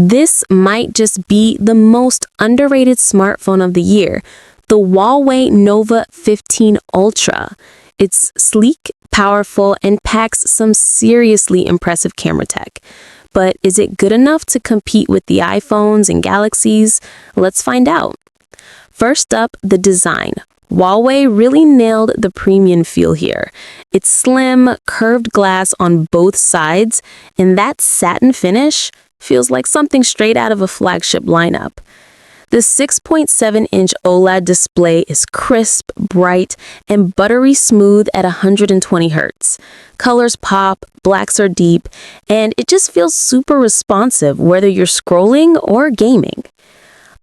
This might just be the most underrated smartphone of the year, the Huawei Nova 15 Ultra. It's sleek, powerful, and packs some seriously impressive camera tech. But is it good enough to compete with the iPhones and Galaxies? Let's find out. First up, the design. Huawei really nailed the premium feel here. It's slim, curved glass on both sides, and that satin finish feels like something straight out of a flagship lineup. The 6.7-inch OLED display is crisp, bright, and buttery smooth at 120 Hz. Colors pop, blacks are deep, and it just feels super responsive whether you're scrolling or gaming.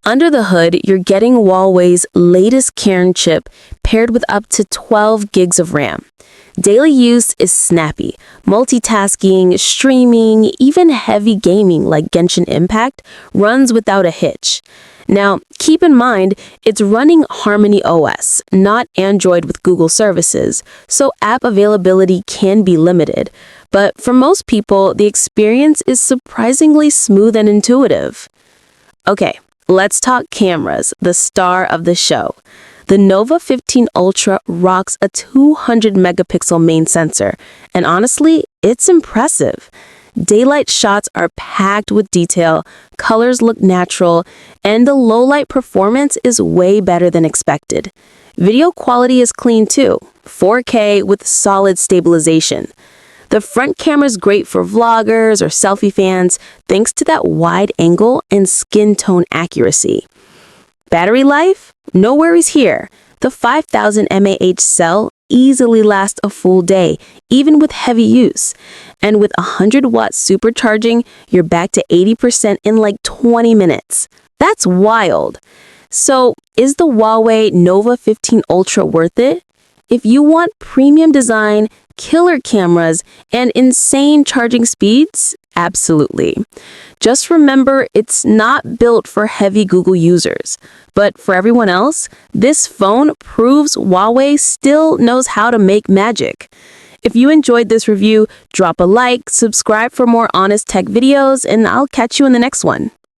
Under the hood, you're getting Huawei's latest Kirin chip paired with up to 12 gigs of RAM. Daily use is snappy. Multitasking, streaming, even heavy gaming like Genshin Impact runs without a hitch. Now, keep in mind, it's running HarmonyOS, not Android with Google services, so app availability can be limited. But for most people, the experience is surprisingly smooth and intuitive. Okay, let's talk cameras, the star of the show. The Nova 15 Ultra rocks a 200-megapixel main sensor, and honestly, it's impressive. Daylight shots are packed with detail, colors look natural, and the low-light performance is way better than expected. Video quality is clean too, 4K with solid stabilization. The front camera is great for vloggers or selfie fans thanks to that wide angle and skin tone accuracy. Battery life? No worries here. The 5000 mAh cell easily lasts a full day, even with heavy use. And with 100-watt supercharging, you're back to 80% in like 20 minutes. That's wild. So, is the Huawei Nova 15 Ultra worth it? If you want premium design, killer cameras, and insane charging speeds, absolutely. Just remember, it's not built for heavy Google users. But for everyone else, this phone proves Huawei still knows how to make magic. If you enjoyed this review, drop a like, subscribe for more honest tech videos, and I'll catch you in the next one.